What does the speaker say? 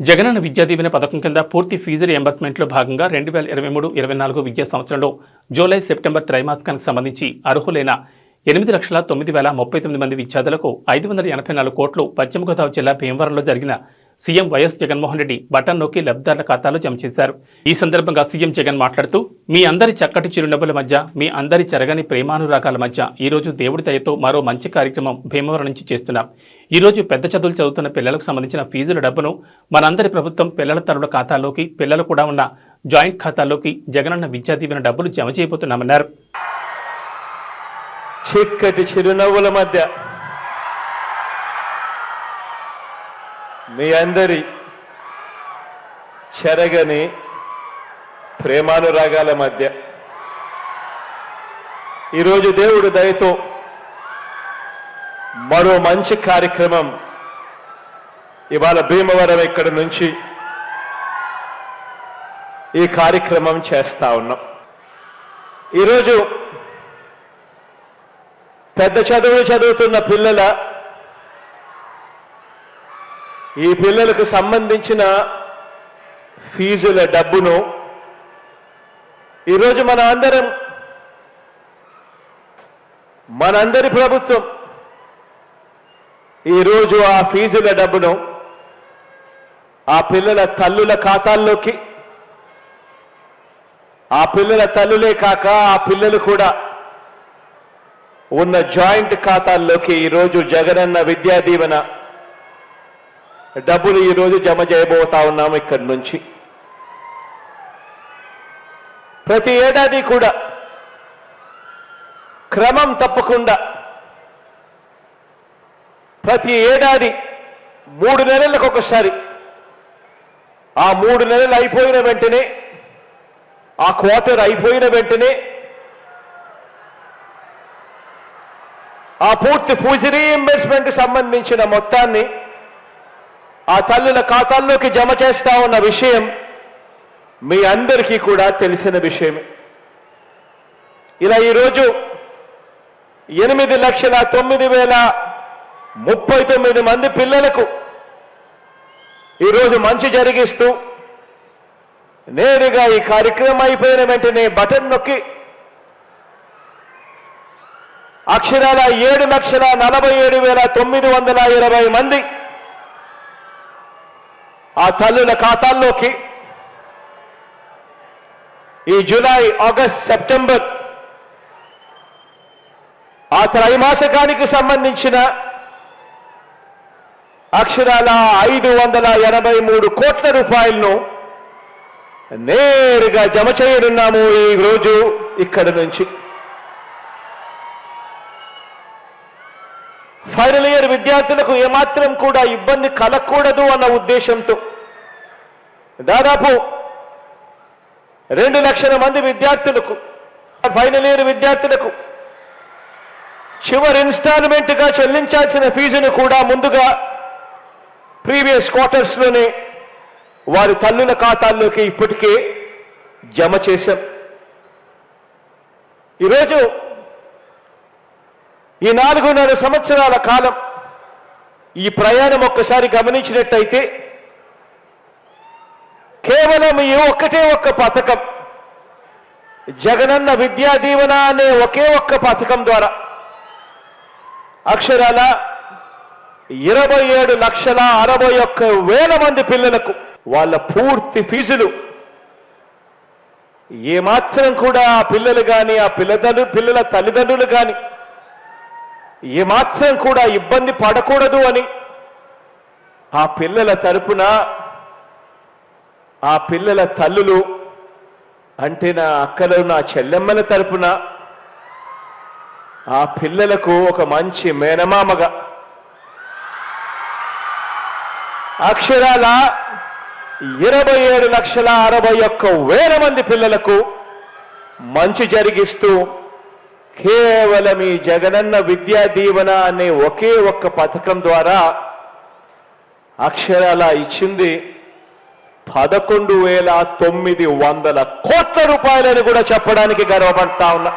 జగనన్న విద్యా దీవెన పథకం కింద పూర్తి ఫీజు రియంబర్స్మెంట్లో భాగంగా 2023-24 విద్యా సంవత్సరంలో జూలై సెప్టెంబర్ త్రైమాసికానికి సంబంధించి అర్హులైన 8,39,039 మంది విద్యార్థులకు 584 కోట్లు పశ్చిమ గోదావరి జిల్లా భీమవరంలో జరిగిన CM YS Jaganmohan Reddy button నొక్కి లబ్ధిదారుల ఖాతాలో జమ చేశారు. ఈ సందర్భంగా సీఎం జగన్ మాట్లాడుతూ, మీ అందరి చక్కటి చిరునవ్వుల మధ్య, మీ అందరి చెరగని ప్రేమానురాగాల మధ్య ఈరోజు దేవుడి దయతో మరో మంచి కార్యక్రమం భీమవరం నుంచి చేస్తున్నాం. ఈరోజు పెద్ద చదువులు చదువుతున్న పిల్లలకు సంబంధించిన ఫీజుల డబ్బును మనందరి ప్రభుత్వం పిల్లల తల్లుల ఖాతాల్లోకి, పిల్లలు కూడా ఉన్న జాయింట్ ఖాతాల్లోకి జగనన్న విద్యా దీవెన డబ్బులు జమ చేయబోతున్నామన్నారు. చిక్కటి చిరునవ్వుల మధ్య మీ అందరి చెరగని ప్రేమానురాగాల మధ్య ఈరోజు దేవుడి దయతో మరో మంచి కార్యక్రమం ఇవాళ భీమవరం ఇక్కడి నుంచి ఈ కార్యక్రమం చేస్తా ఉన్నాం. ఈరోజు పెద్ద చదువులు చదువుతున్న ఈ పిల్లలకు సంబంధించిన ఫీజుల డబ్బును ఈరోజు మనందరి ప్రభుత్వం ఈరోజు ఆ ఫీజుల డబ్బును ఆ పిల్లల తల్లుల ఖాతాల్లోకి, ఆ పిల్లల తల్లులే కాక ఆ పిల్లలు కూడా ఉన్న జాయింట్ ఖాతాల్లోకి ఈరోజు జగనన్న విద్యా దీవెన డబ్బులు ఈరోజు జమ చేయబోతా ఉన్నాము. ఇక్కడి నుంచి ప్రతి ఏడాది కూడా క్రమం తప్పకుండా ప్రతి ఏడాది 3 నెలలకు ఒకసారి, ఆ 3 నెలలు అయిపోయిన వెంటనే, ఆ క్వార్టర్ అయిపోయిన వెంటనే ఆ పూర్తి ఫీజు రీయింబర్స్మెంట్ సంబంధించిన మొత్తాన్ని ఆ తల్లుల ఖాతాల్లోకి జమ చేస్తా ఉన్న విషయం మీ అందరికీ కూడా తెలిసిన విషయమే. ఇలా ఈరోజు 8,09,039 మంది పిల్లలకు ఈరోజు మంచి జరిగిస్తూ నేరుగా ఈ కార్యక్రమం అయిపోయిన వెంటనే బటన్ నొక్కి అక్షరాల 7,47,920 మంది ఆ తల్లుల ఖాతాల్లోకి ఈ జూలై, ఆగస్ట్, సెప్టెంబర్ ఆ త్రైమాసికానికి సంబంధించిన అక్షరాల 583 కోట్ల రూపాయలను నేరుగా జమ చేయనున్నాము ఈ రోజు ఇక్కడి నుంచి. ఫైనల్ ఇయర్ విద్యార్థులకు ఏమాత్రం కూడా ఇబ్బంది కలగకూడదు అన్న ఉద్దేశంతో దాదాపు 2 లక్షల మంది విద్యార్థులకు, ఫైనల్ ఇయర్ విద్యార్థులకు చివరి ఇన్స్టాల్మెంట్గా చెల్లించాల్సిన ఫీజును కూడా ముందుగా ప్రీవియస్ క్వార్టర్స్లోనే వారి తల్లుల ఖాతాల్లోకి ఇప్పటికే జమ చేశాం. ఈరోజు ఈ 4.5 సంవత్సరాల కాలం ఈ ప్రయాణం ఒక్కసారి గమనించినట్టయితే కేవలం ఈ ఒక్క పథకం, జగనన్న విద్యా దీవెన అనే ఒకే ఒక్క పథకం ద్వారా అక్షరాల 27,61,000 మంది పిల్లలకు వాళ్ళ పూర్తి ఫీజులు ఏమాత్రం కూడా ఆ పిల్లలు కానీ, ఆ పిల్లల తల్లిదండ్రులు కానీ ఏమాత్రం కూడా ఇబ్బంది పడకూడదు అని ఆ పిల్లల తరపున, ఆ పిల్లల తల్లులు అంటే నా అక్కలు, నా చెల్లెమ్మల తరపున ఆ పిల్లలకు ఒక మంచి మేనమామగా అక్షరాల 27,61,000 మంది పిల్లలకు మంచి జరిగిస్తూ కేవలం ఈ జగనన్న విద్యా దీవెన అనే ఒకే ఒక్క పథకం ద్వారా అక్షరాల ఇచ్చింది 11,900 కోట్ల రూపాయలని కూడా చెప్పడానికి గర్వపడతా ఉన్నా.